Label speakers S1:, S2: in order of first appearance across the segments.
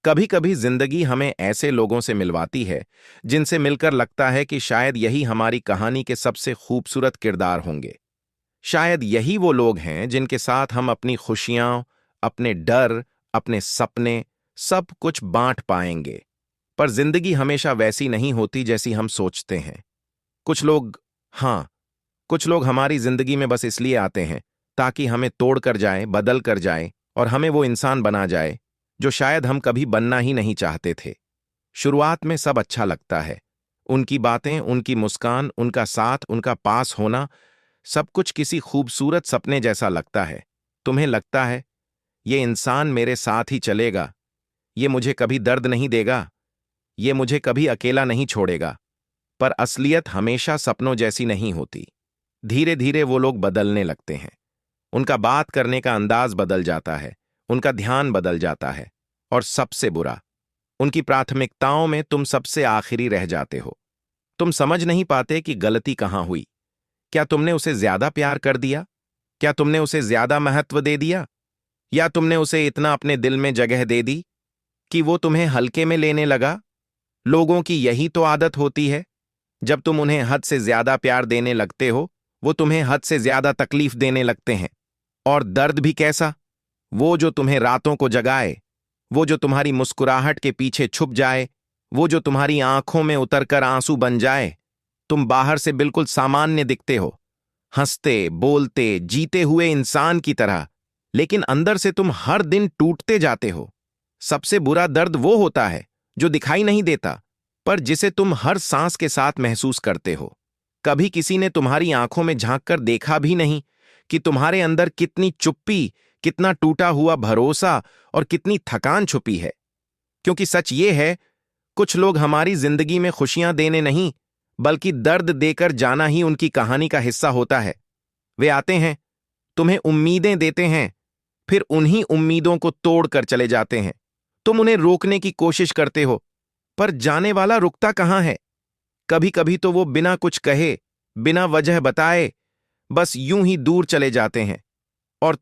S1: कभी कभी जिंदगी हमें ऐसे लोगों से मिलवाती है जिनसे मिलकर लगता है कि शायद यही हमारी कहानी के सबसे खूबसूरत किरदार होंगे। शायद यही वो लोग हैं जिनके साथ हम अपनी खुशियां, अपने डर, अपने सपने, सब कुछ बांट पाएंगे। पर जिंदगी हमेशा वैसी नहीं होती जैसी हम सोचते हैं। कुछ लोग, हाँ, कुछ लोग हमारी जिंदगी में बस इसलिए आते हैं ताकि हमें तोड़ कर जाए, बदल कर जाए और हमें वो इंसान बना जाए जो शायद हम कभी बनना ही नहीं चाहते थे। शुरुआत में सब अच्छा लगता है। उनकी बातें, उनकी मुस्कान, उनका साथ, उनका पास होना, सब कुछ किसी खूबसूरत सपने जैसा लगता है। तुम्हें लगता है ये इंसान मेरे साथ ही चलेगा, ये मुझे कभी दर्द नहीं देगा, ये मुझे कभी अकेला नहीं छोड़ेगा। पर असलियत हमेशा सपनों जैसी नहीं होती। धीरे धीरे वो लोग बदलने लगते हैं। उनका बात करने का अंदाज बदल जाता है, उनका ध्यान बदल जाता है, और सबसे बुरा, उनकी प्राथमिकताओं में तुम सबसे आखिरी रह जाते हो। तुम समझ नहीं पाते कि गलती कहां हुई। क्या तुमने उसे ज्यादा प्यार कर दिया? क्या तुमने उसे ज्यादा महत्व दे दिया? या तुमने उसे इतना अपने दिल में जगह दे दी कि वो तुम्हें हल्के में लेने लगा? लोगों की यही तो आदत होती है। जब तुम उन्हें हद से ज्यादा प्यार देने लगते हो, वो तुम्हें हद से ज्यादा तकलीफ देने लगते हैं। और दर्द भी कैसा? वो जो तुम्हें रातों को जगाए, वो जो तुम्हारी मुस्कुराहट के पीछे छुप जाए, वो जो तुम्हारी आंखों में उतरकर आंसू बन जाए। तुम बाहर से बिल्कुल सामान्य दिखते हो, हंसते, बोलते, जीते हुए इंसान की तरह, लेकिन अंदर से तुम हर दिन टूटते जाते हो। सबसे बुरा दर्द वो होता है जो दिखाई नहीं देता, पर जिसे तुम हर सांस के साथ महसूस करते हो। कभी किसी ने तुम्हारी आंखों में झांककर देखा भी नहीं कि तुम्हारे अंदर कितनी चुप्पी, कितना टूटा हुआ भरोसा और कितनी थकान छुपी है। क्योंकि सच ये है, कुछ लोग हमारी जिंदगी में खुशियां देने नहीं, बल्कि दर्द देकर जाना ही उनकी कहानी का हिस्सा होता है। वे आते हैं, तुम्हें उम्मीदें देते हैं, फिर उन्हीं उम्मीदों को तोड़ कर चले जाते हैं। तुम उन्हें रोकने की कोशिश करते हो, पर जाने वाला रुकता कहां है। कभी कभी तो वो बिना कुछ कहे, बिना वजह बताए, बस यूं ही दूर चले जाते हैं। और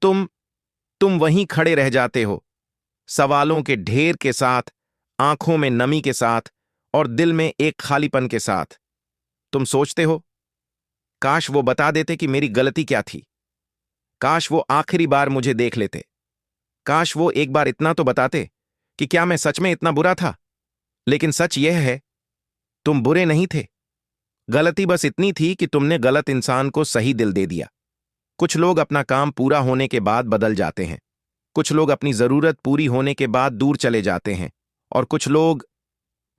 S1: तुम वहीं खड़े रह जाते हो, सवालों के ढेर के साथ, आंखों में नमी के साथ और दिल में एक खालीपन के साथ। तुम सोचते हो, काश वो बता देते कि मेरी गलती क्या थी। काश वो आखिरी बार मुझे देख लेते। काश वो एक बार इतना तो बताते कि क्या मैं सच में इतना बुरा था। लेकिन सच यह है, तुम बुरे नहीं थे। गलती बस इतनी थी कि तुमने गलत इंसान को सही दिल दे दिया। कुछ लोग अपना काम पूरा होने के बाद बदल जाते हैं, कुछ लोग अपनी जरूरत पूरी होने के बाद दूर चले जाते हैं, और कुछ लोग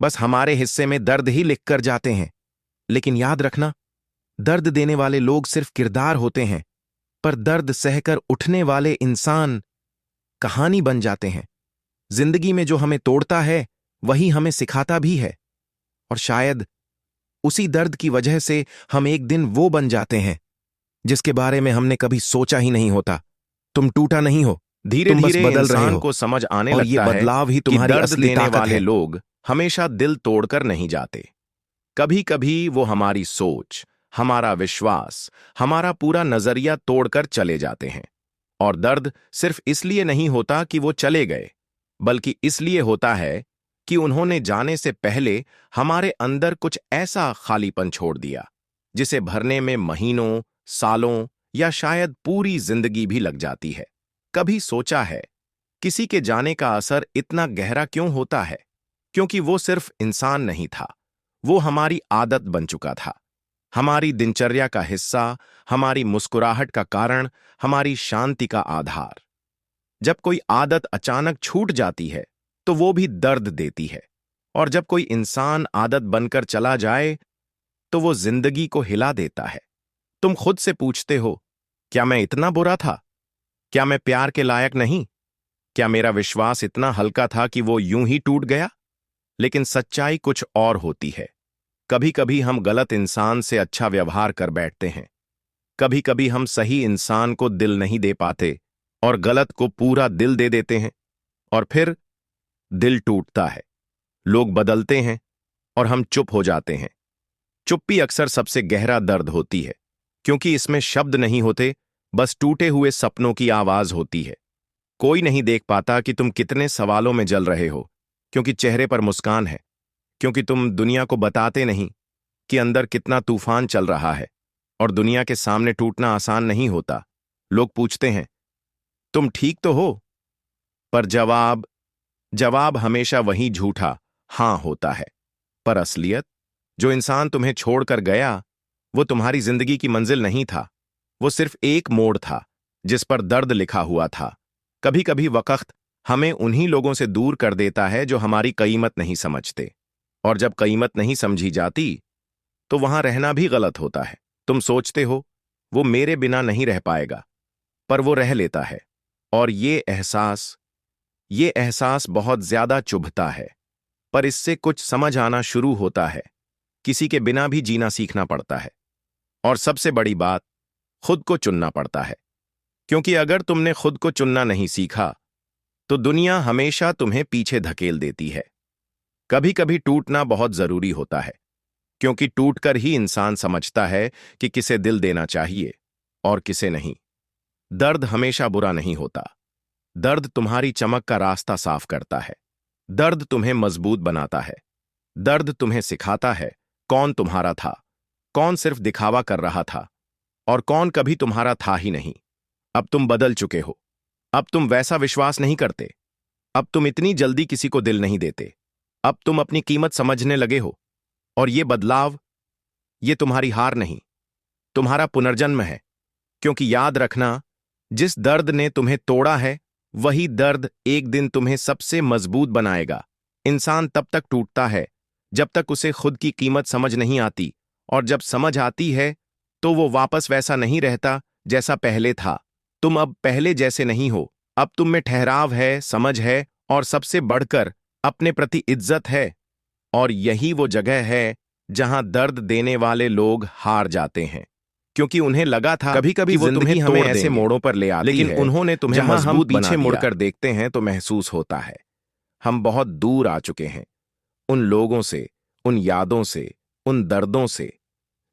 S1: बस हमारे हिस्से में दर्द ही लिख कर जाते हैं। लेकिन याद रखना, दर्द देने वाले लोग सिर्फ किरदार होते हैं, पर दर्द सहकर उठने वाले इंसान कहानी बन जाते हैं। जिंदगी में जो हमें तोड़ता है, वही हमें सिखाता भी है। और शायद उसी दर्द की वजह से हम एक दिन वो बन जाते हैं जिसके बारे में हमने कभी सोचा ही नहीं होता। तुम टूटा नहीं हो, धीरे धीरे बदल रहे हो, को समझ आने लगता है, और ये बदलाव ही तुम्हारी असली ताकत है। लोग हमेशा दिल तोड़कर नहीं जाते। कभी कभी वो हमारी सोच, हमारा विश्वास, हमारा पूरा नजरिया तोड़कर चले जाते हैं। और दर्द सिर्फ इसलिए नहीं होता कि वो चले गए, बल्कि इसलिए होता है कि उन्होंने जाने से पहले हमारे अंदर कुछ ऐसा खालीपन छोड़ दिया जिसे भरने में महीनों, सालों या शायद पूरी जिंदगी भी लग जाती है। कभी सोचा है, किसी के जाने का असर इतना गहरा क्यों होता है? क्योंकि वो सिर्फ इंसान नहीं था, वो हमारी आदत बन चुका था, हमारी दिनचर्या का हिस्सा, हमारी मुस्कुराहट का कारण, हमारी शांति का आधार। जब कोई आदत अचानक छूट जाती है तो वो भी दर्द देती है, और जब कोई इंसान आदत बनकर चला जाए तो वो जिंदगी को हिला देता है। तुम खुद से पूछते हो, क्या मैं इतना बुरा था? क्या मैं प्यार के लायक नहीं? क्या मेरा विश्वास इतना हल्का था कि वो यूं ही टूट गया? लेकिन सच्चाई कुछ और होती है। कभी कभी हम गलत इंसान से अच्छा व्यवहार कर बैठते हैं। कभी कभी हम सही इंसान को दिल नहीं दे पाते और गलत को पूरा दिल दे देते हैं, और फिर दिल टूटता है, लोग बदलते हैं और हम चुप हो जाते हैं। चुप्पी अक्सर सबसे गहरा दर्द होती है, क्योंकि इसमें शब्द नहीं होते, बस टूटे हुए सपनों की आवाज होती है। कोई नहीं देख पाता कि तुम कितने सवालों में जल रहे हो, क्योंकि चेहरे पर मुस्कान है, क्योंकि तुम दुनिया को बताते नहीं कि अंदर कितना तूफान चल रहा है। और दुनिया के सामने टूटना आसान नहीं होता। लोग पूछते हैं, तुम ठीक तो हो? पर जवाब जवाब हमेशा वही झूठा हां होता है। पर असलियत, जो इंसान तुम्हें छोड़कर गया, वो तुम्हारी जिंदगी की मंजिल नहीं था। वो सिर्फ एक मोड़ था जिस पर दर्द लिखा हुआ था। कभी कभी वक्त हमें उन्हीं लोगों से दूर कर देता है जो हमारी कीमत नहीं समझते। और जब कीमत नहीं समझी जाती, तो वहां रहना भी गलत होता है। तुम सोचते हो, वो मेरे बिना नहीं रह पाएगा, पर वो रह लेता है। और ये एहसास बहुत ज्यादा चुभता है। पर इससे कुछ समझ आना शुरू होता है। किसी के बिना भी जीना सीखना पड़ता है। और सबसे बड़ी बात, खुद को चुनना पड़ता है। क्योंकि अगर तुमने खुद को चुनना नहीं सीखा, तो दुनिया हमेशा तुम्हें पीछे धकेल देती है। कभी कभी टूटना बहुत जरूरी होता है, क्योंकि टूटकर ही इंसान समझता है कि किसे दिल देना चाहिए और किसे नहीं। दर्द हमेशा बुरा नहीं होता। दर्द तुम्हारी चमक का रास्ता साफ करता है। दर्द तुम्हें मजबूत बनाता है। दर्द तुम्हें सिखाता है कौन तुम्हारा था, कौन सिर्फ दिखावा कर रहा था, और कौन कभी तुम्हारा था ही नहीं। अब तुम बदल चुके हो। अब तुम वैसा विश्वास नहीं करते। अब तुम इतनी जल्दी किसी को दिल नहीं देते। अब तुम अपनी कीमत समझने लगे हो। और ये बदलाव, ये तुम्हारी हार नहीं, तुम्हारा पुनर्जन्म है। क्योंकि याद रखना, जिस दर्द ने तुम्हें तोड़ा है, वही दर्द एक दिन तुम्हें सबसे मजबूत बनाएगा। इंसान तब तक टूटता है जब तक उसे खुद की कीमत समझ नहीं आती, और जब समझ आती है, तो वो वापस वैसा नहीं रहता जैसा पहले था। तुम अब पहले जैसे नहीं हो। अब तुम में ठहराव है, समझ है, और सबसे बढ़कर अपने प्रति इज्जत है। और यही वो जगह है जहां दर्द देने वाले लोग हार जाते हैं, क्योंकि उन्हें लगा था
S2: कभी कभी
S1: कि वो
S2: जिंदगी
S1: तुम्हें
S2: हमें
S1: तोड़
S2: ऐसे
S1: देंगे,
S2: मोड़ों पर ले आती
S1: लेकिन
S2: है
S1: उन्होंने तुम्हें
S2: जहां हम
S1: मजबूत
S2: पीछे
S1: पीछे
S2: मुड़कर
S1: मुड़कर देखते हैं तो महसूस होता है हम बहुत दूर आ चुके हैं, उन लोगों से, उन यादों से, उन दर्दों से,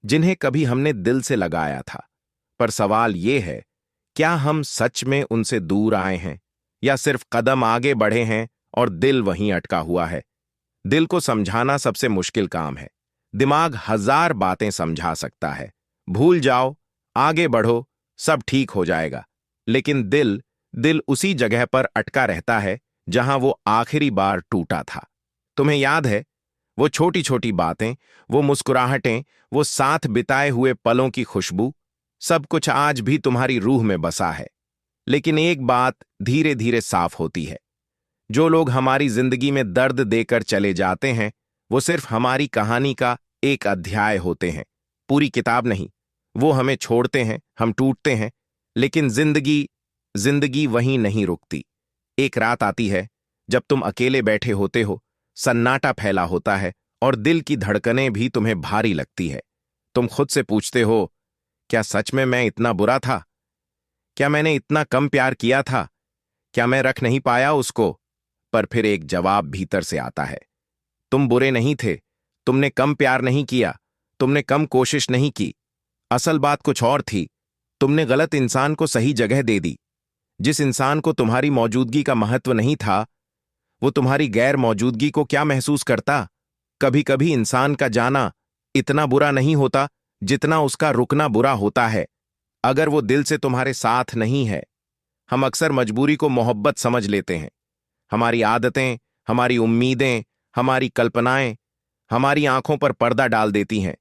S1: जिन्हें कभी हमने दिल से लगाया था। पर सवाल ये है, क्या हम सच में उनसे दूर आए हैं, या सिर्फ कदम आगे बढ़े हैं और दिल वहीं अटका हुआ है? दिल को समझाना सबसे मुश्किल काम है। दिमाग हजार बातें समझा सकता है, भूल जाओ, आगे बढ़ो, सब ठीक हो जाएगा। लेकिन दिल दिल उसी जगह पर अटका रहता है जहां वो आखिरी बार टूटा था। तुम्हें याद है, वो छोटी छोटी बातें, वो मुस्कुराहटें, वो साथ बिताए हुए पलों की खुशबू, सब कुछ आज भी तुम्हारी रूह में बसा है। लेकिन एक बात धीरे धीरे साफ होती है, जो लोग हमारी जिंदगी में दर्द देकर चले जाते हैं, वो सिर्फ हमारी कहानी का एक अध्याय होते हैं, पूरी किताब नहीं। वो हमें छोड़ते हैं, हम टूटते हैं, लेकिन जिंदगी जिंदगी वहीं नहीं रुकती। एक रात आती है जब तुम अकेले बैठे होते हो, सन्नाटा फैला होता है, और दिल की धड़कनें भी तुम्हें भारी लगती है। तुम खुद से पूछते हो, क्या सच में मैं इतना बुरा था? क्या मैंने इतना कम प्यार किया था? क्या मैं रख नहीं पाया उसको? पर फिर एक जवाब भीतर से आता है, तुम बुरे नहीं थे, तुमने कम प्यार नहीं किया, तुमने कम कोशिश नहीं की। असल बात कुछ और थी। तुमने गलत इंसान को सही जगह दे दी। जिस इंसान को तुम्हारी मौजूदगी का महत्व नहीं था, वो तुम्हारी गैर मौजूदगी को क्या महसूस करता? कभी कभी इंसान का जाना इतना बुरा नहीं होता जितना उसका रुकना बुरा होता है। अगर वो दिल से तुम्हारे साथ नहीं है, हम अक्सर मजबूरी को मोहब्बत समझ लेते हैं। हमारी आदतें, हमारी उम्मीदें, हमारी कल्पनाएं हमारी आंखों पर पर्दा डाल देती हैं,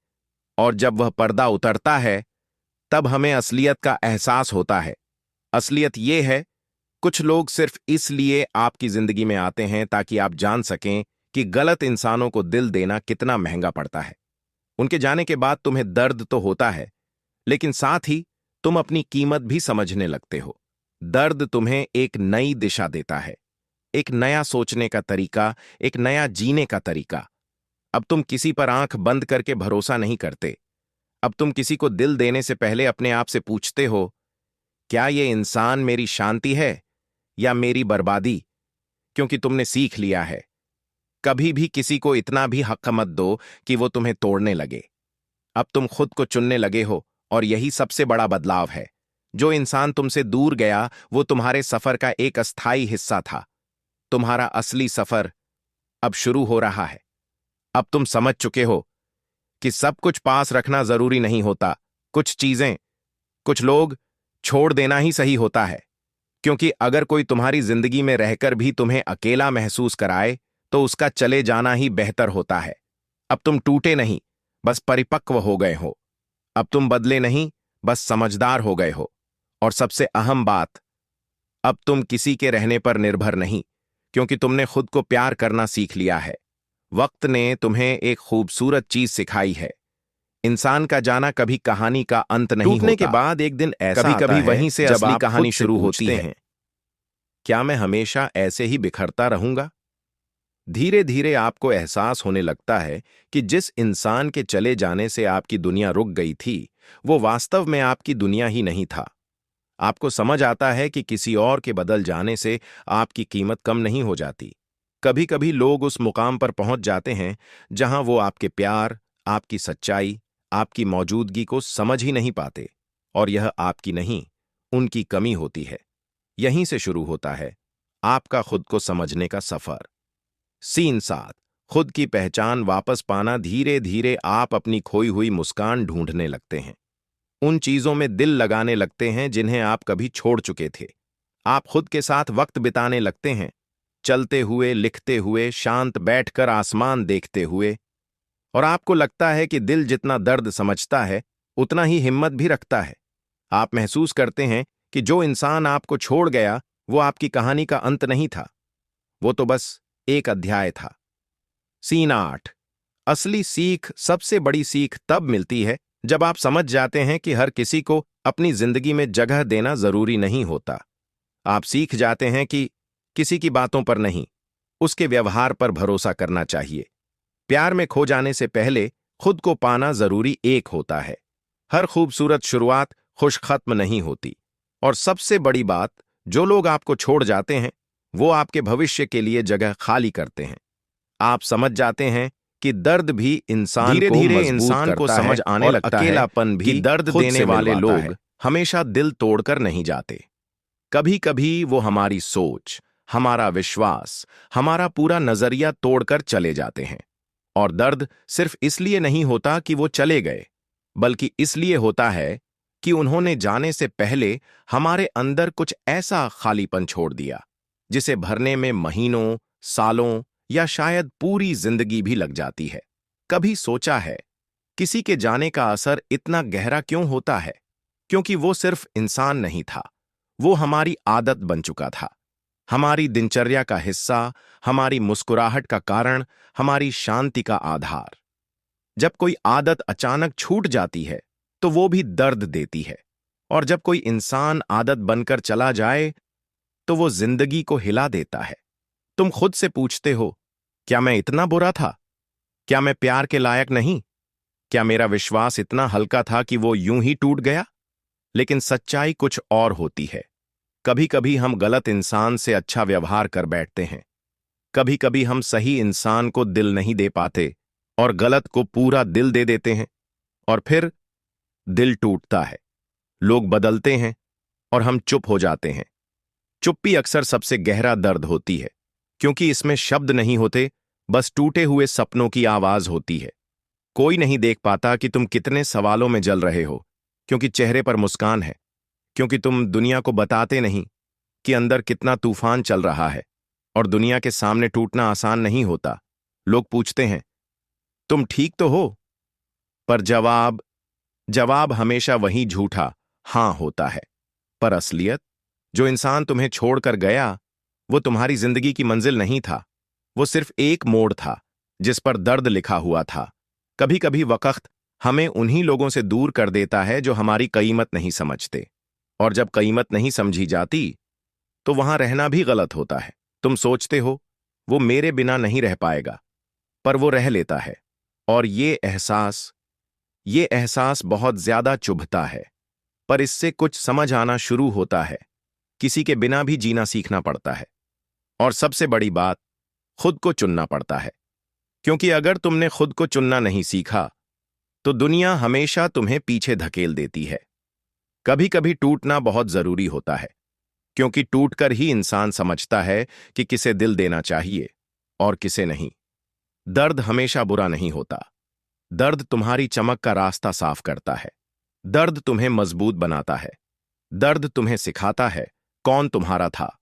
S1: और जब वह पर्दा उतरता है, तब हमें असलियत का एहसास होता है। असलियत यह है, कुछ लोग सिर्फ इसलिए आपकी जिंदगी में आते हैं ताकि आप जान सकें कि गलत इंसानों को दिल देना कितना महंगा पड़ता है। उनके जाने के बाद तुम्हें दर्द तो होता है, लेकिन साथ ही तुम अपनी कीमत भी समझने लगते हो। दर्द तुम्हें एक नई दिशा देता है, एक नया सोचने का तरीका, एक नया जीने का तरीका। अब तुम किसी पर आंख बंद करके भरोसा नहीं करते। अब तुम किसी को दिल देने से पहले अपने आप से पूछते हो, क्या ये इंसान मेरी शांति है या मेरी बर्बादी? क्योंकि तुमने सीख लिया है, कभी भी किसी को इतना भी हक मत दो कि वो तुम्हें तोड़ने लगे। अब तुम खुद को चुनने लगे हो, और यही सबसे बड़ा बदलाव है। जो इंसान तुमसे दूर गया, वो तुम्हारे सफर का एक अस्थायी हिस्सा था। तुम्हारा असली सफर अब शुरू हो रहा है। अब तुम समझ चुके हो कि सब कुछ पास रखना जरूरी नहीं होता। कुछ चीजें, कुछ लोग छोड़ देना ही सही होता है, क्योंकि अगर कोई तुम्हारी जिंदगी में रहकर भी तुम्हें अकेला महसूस कराए तो उसका चले जाना ही बेहतर होता है। अब तुम टूटे नहीं, बस परिपक्व हो गए हो। अब तुम बदले नहीं, बस समझदार हो गए हो। और सबसे अहम बात, अब तुम किसी के रहने पर निर्भर नहीं, क्योंकि तुमने खुद को प्यार करना सीख लिया है। वक्त ने तुम्हें एक खूबसूरत चीज सिखाई है। इंसान का जाना कभी कहानी का अंत नहीं होता। टूटने के बाद एक दिन ऐसा
S2: कभी कभी
S1: आता है
S2: वहीं से
S1: जब
S2: असली
S1: आप
S2: कहानी
S1: खुद से
S2: शुरू
S1: पूछते
S2: होती है।
S1: हैं, क्या मैं हमेशा ऐसे ही बिखरता रहूंगा? धीरे धीरे आपको एहसास होने लगता है कि जिस इंसान के चले जाने से आपकी दुनिया रुक गई थी, वो वास्तव में आपकी दुनिया ही नहीं था। आपको समझ आता है कि किसी और के बदल जाने से आपकी कीमत कम नहीं हो जाती। कभी कभी लोग उस मुकाम पर पहुंच जाते हैं जहां वो आपके प्यार, आपकी सच्चाई, आपकी मौजूदगी को समझ ही नहीं पाते, और यह आपकी नहीं, उनकी कमी होती है। यहीं से शुरू होता है आपका खुद को समझने का सफर। सीन 7, खुद की पहचान वापस पाना। धीरे धीरे आप अपनी खोई हुई मुस्कान ढूंढने लगते हैं। उन चीजों में दिल लगाने लगते हैं जिन्हें आप कभी छोड़ चुके थे। आप खुद के साथ वक्त बिताने लगते हैं, चलते हुए, लिखते हुए, शांत बैठकर आसमान देखते हुए। और आपको लगता है कि दिल जितना दर्द समझता है, उतना ही हिम्मत भी रखता है। आप महसूस करते हैं कि जो इंसान आपको छोड़ गया, वो आपकी कहानी का अंत नहीं था, वो तो बस एक अध्याय था। सीन 8, असली सीख। सबसे बड़ी सीख तब मिलती है जब आप समझ जाते हैं कि हर किसी को अपनी जिंदगी में जगह देना जरूरी नहीं होता। आप सीख जाते हैं कि किसी की बातों पर नहीं, उसके व्यवहार पर भरोसा करना चाहिए। प्यार में खो जाने से पहले खुद को पाना जरूरी एक होता है। हर खूबसूरत शुरुआत खुश खत्म नहीं होती। और सबसे बड़ी बात, जो लोग आपको छोड़ जाते हैं, वो आपके भविष्य के लिए जगह खाली करते हैं। आप समझ जाते हैं कि दर्द भी इंसान
S2: धीरे
S1: को
S2: धीरे
S1: मजबूत
S2: इंसान को
S1: करता
S2: समझ
S1: है,
S2: आने
S1: और
S2: लगता है
S1: अकेलापन
S2: कि
S1: भी
S2: दर्द
S1: खुद
S2: देने
S1: से
S2: वाले
S1: मिलवाता
S2: लोग
S1: है। हमेशा दिल तोड़कर नहीं जाते। कभी कभी वो हमारी सोच, हमारा विश्वास, हमारा पूरा नजरिया तोड़कर चले जाते हैं। और दर्द सिर्फ इसलिए नहीं होता कि वो चले गए, बल्कि इसलिए होता है कि उन्होंने जाने से पहले हमारे अंदर कुछ ऐसा खालीपन छोड़ दिया, जिसे भरने में महीनों, सालों या शायद पूरी जिंदगी भी लग जाती है। कभी सोचा है, किसी के जाने का असर इतना गहरा क्यों होता है? क्योंकि वो सिर्फ इंसान नहीं था, वो हमारी आदत बन चुका था। हमारी दिनचर्या का हिस्सा, हमारी मुस्कुराहट का कारण, हमारी शांति का आधार। जब कोई आदत अचानक छूट जाती है, तो वो भी दर्द देती है। और जब कोई इंसान आदत बनकर चला जाए, तो वो जिंदगी को हिला देता है। तुम खुद से पूछते हो, क्या मैं इतना बुरा था? क्या मैं प्यार के लायक नहीं? क्या मेरा विश्वास इतना हल्का था कि वो यूं ही टूट गया? लेकिन सच्चाई कुछ और होती है। कभी कभी हम गलत इंसान से अच्छा व्यवहार कर बैठते हैं। कभी कभी हम सही इंसान को दिल नहीं दे पाते और गलत को पूरा दिल दे देते हैं। और फिर दिल टूटता है, लोग बदलते हैं और हम चुप हो जाते हैं। चुप्पी अक्सर सबसे गहरा दर्द होती है, क्योंकि इसमें शब्द नहीं होते, बस टूटे हुए सपनों की आवाज होती है। कोई नहीं देख पाता कि तुम कितने सवालों में जल रहे हो, क्योंकि चेहरे पर मुस्कान है, क्योंकि तुम दुनिया को बताते नहीं कि अंदर कितना तूफान चल रहा है। और दुनिया के सामने टूटना आसान नहीं होता। लोग पूछते हैं, तुम ठीक तो हो? पर जवाब जवाब हमेशा वही झूठा हां होता है। पर असलियत, जो इंसान तुम्हें छोड़कर गया, वो तुम्हारी जिंदगी की मंजिल नहीं था। वो सिर्फ एक मोड़ था जिस पर दर्द लिखा हुआ था। कभी कभी वक्त हमें उन्हीं लोगों से दूर कर देता है जो हमारी कीमत नहीं समझते। और जब कीमत नहीं समझी जाती, तो वहां रहना भी गलत होता है। तुम सोचते हो, वो मेरे बिना नहीं रह पाएगा, पर वो रह लेता है। और ये एहसास बहुत ज्यादा चुभता है। पर इससे कुछ समझ आना शुरू होता है। किसी के बिना भी जीना सीखना पड़ता है। और सबसे बड़ी बात, खुद को चुनना पड़ता है। क्योंकि अगर तुमने खुद को चुनना नहीं सीखा, तो दुनिया हमेशा तुम्हें पीछे धकेल देती है। कभी कभी टूटना बहुत जरूरी होता है, क्योंकि टूटकर ही इंसान समझता है कि किसे दिल देना चाहिए और किसे नहीं। दर्द हमेशा बुरा नहीं होता। दर्द तुम्हारी चमक का रास्ता साफ करता है। दर्द तुम्हें मजबूत बनाता है। दर्द तुम्हें सिखाता है कौन तुम्हारा था,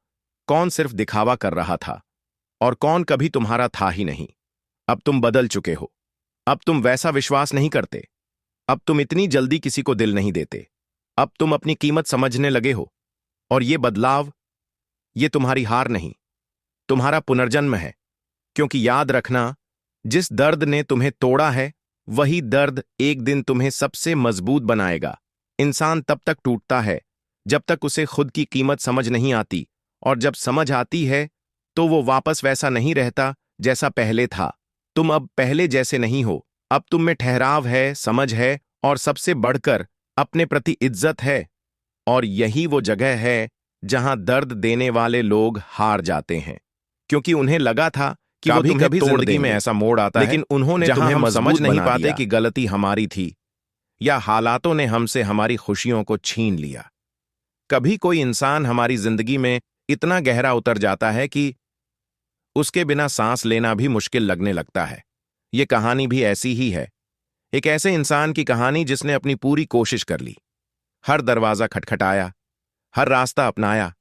S1: कौन सिर्फ दिखावा कर रहा था, और कौन कभी तुम्हारा था ही नहीं। अब तुम बदल चुके हो। अब तुम वैसा विश्वास नहीं करते। अब तुम इतनी जल्दी किसी को दिल नहीं देते। अब तुम अपनी कीमत समझने लगे हो। और ये बदलाव, ये तुम्हारी हार नहीं, तुम्हारा पुनर्जन्म है। क्योंकि याद रखना, जिस दर्द ने तुम्हें तोड़ा है, वही दर्द एक दिन तुम्हें सबसे मजबूत बनाएगा। इंसान तब तक टूटता है जब तक उसे खुद की कीमत समझ नहीं आती, और जब समझ आती है तो वो वापस वैसा नहीं रहता जैसा पहले था। तुम अब पहले जैसे नहीं हो। अब तुम में ठहराव है, समझ है, और सबसे बढ़कर अपने प्रति इज्जत है। और यही वो जगह है जहां दर्द देने वाले लोग हार जाते हैं, क्योंकि उन्हें लगा था कि वो तुम्हें
S2: कभी
S1: तोड़
S2: जिंदगी
S1: देंगे।
S2: में ऐसा मोड़ आता है
S1: लेकिन उन्होंने
S2: जहां
S1: तुम्हें
S2: हम
S1: मजबूत
S2: समझ नहीं
S1: बना
S2: पाते
S1: दिया
S2: कि
S1: कि गलती हमारी थी, या हालातों ने हमसे हमारी खुशियों को छीन लिया। कभी कोई इंसान हमारी जिंदगी में इतना गहरा उतर जाता है कि उसके बिना सांस लेना भी मुश्किल लगने लगता है। ये कहानी भी ऐसी ही है। एक ऐसे इंसान की कहानी जिसने अपनी पूरी कोशिश कर ली, हर दरवाजा खटखटाया, हर रास्ता अपनाया,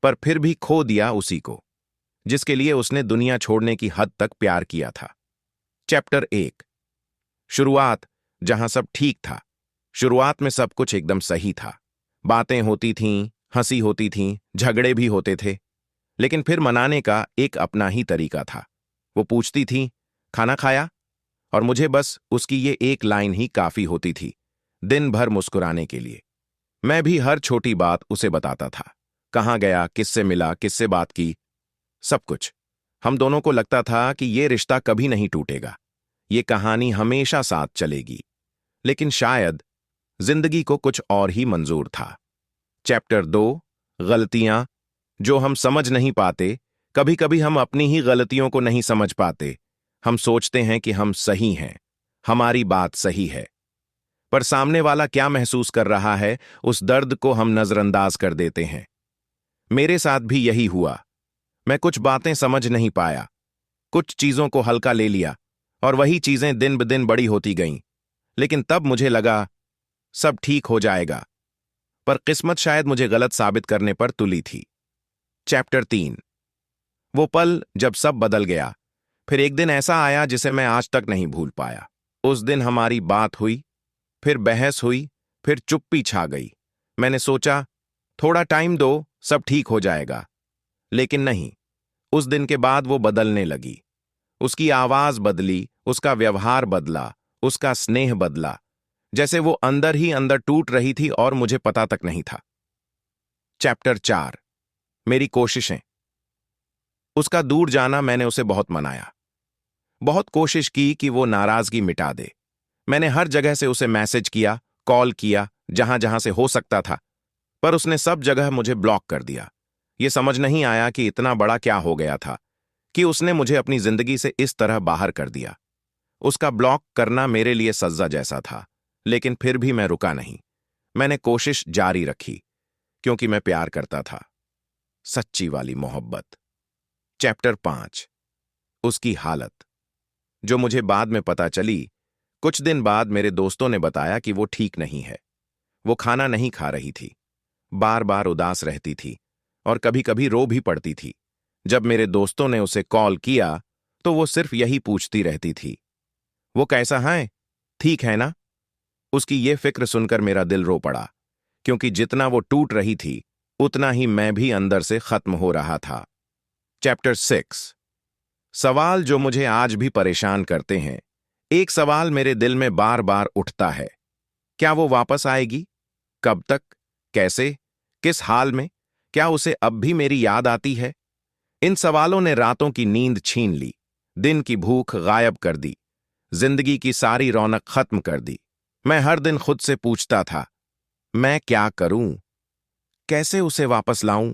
S1: पर फिर भी खो दिया उसी को जिसके लिए उसने दुनिया छोड़ने की हद तक प्यार किया था। चैप्टर 1। शुरुआत, जहां सब ठीक था। शुरुआत में सब कुछ एकदम सही था। बातें होती थीं, हंसी होती थी, झगड़े भी होते थे। लेकिन फिर मनाने का एक अपना ही तरीका था। वो पूछती थी, खाना खाया? और मुझे बस उसकी ये एक लाइन ही काफी होती थी दिन भर मुस्कुराने के लिए। मैं भी हर छोटी बात उसे बताता था। कहाँ गया, किससे मिला, किससे बात की, सब कुछ। हम दोनों को लगता था कि ये रिश्ता कभी नहीं टूटेगा, ये कहानी हमेशा साथ चलेगी। लेकिन शायद जिंदगी को कुछ और ही मंजूर था। चैप्टर 2। गलतियां जो हम समझ नहीं पाते। कभी कभी हम अपनी ही गलतियों को नहीं समझ पाते। हम सोचते हैं कि हम सही हैं, हमारी बात सही है, पर सामने वाला क्या महसूस कर रहा है, उस दर्द को हम नजरअंदाज कर देते हैं। मेरे साथ भी यही हुआ। मैं कुछ बातें समझ नहीं पाया, कुछ चीजों को हल्का ले लिया, और वही चीजें दिन ब दिन बड़ी होती गईं। लेकिन तब मुझे लगा सब ठीक हो जाएगा, पर किस्मत शायद मुझे गलत साबित करने पर तुली थी। चैप्टर 3। वो पल जब सब बदल गया। फिर एक दिन ऐसा आया जिसे मैं आज तक नहीं भूल पाया। उस दिन हमारी बात हुई, फिर बहस हुई, फिर चुप्पी छा गई। मैंने सोचा थोड़ा टाइम दो, सब ठीक हो जाएगा। लेकिन नहीं, उस दिन के बाद वो बदलने लगी। उसकी आवाज बदली, उसका व्यवहार बदला, उसका स्नेह बदला, जैसे वो अंदर ही अंदर टूट रही थी और मुझे पता तक नहीं था। चैप्टर 4। मेरी कोशिशें। उसका दूर जाना, मैंने उसे बहुत मनाया, बहुत कोशिश की कि वो नाराजगी मिटा दे। मैंने हर जगह से उसे मैसेज किया, कॉल किया, जहां जहां से हो सकता था, पर उसने सब जगह मुझे ब्लॉक कर दिया। ये समझ नहीं आया कि इतना बड़ा क्या हो गया था कि उसने मुझे अपनी जिंदगी से इस तरह बाहर कर दिया। उसका ब्लॉक करना मेरे लिए सजा जैसा था, लेकिन फिर भी मैं रुका नहीं। मैंने कोशिश जारी रखी, क्योंकि मैं प्यार करता था, सच्ची वाली मोहब्बत। चैप्टर 5। उसकी हालत, जो मुझे बाद में पता चली। कुछ दिन बाद मेरे दोस्तों ने बताया कि वो ठीक नहीं है। वो खाना नहीं खा रही थी, बार बार उदास रहती थी, और कभी कभी रो भी पड़ती थी। जब मेरे दोस्तों ने उसे कॉल किया तो वो सिर्फ यही पूछती रहती थी, वो कैसा है, ठीक है ना? उसकी ये फिक्र सुनकर मेरा दिल रो पड़ा, क्योंकि जितना वो टूट रही थी उतना ही मैं भी अंदर से खत्म हो रहा था। चैप्टर 6। सवाल जो मुझे आज भी परेशान करते हैं। एक सवाल मेरे दिल में बार बार उठता है, क्या वो वापस आएगी? कब तक? कैसे? किस हाल में? क्या उसे अब भी मेरी याद आती है? इन सवालों ने रातों की नींद छीन ली, दिन की भूख गायब कर दी, जिंदगी की सारी रौनक खत्म कर दी। मैं हर दिन खुद से पूछता था, मैं क्या करूं? कैसे उसे वापस लाऊं?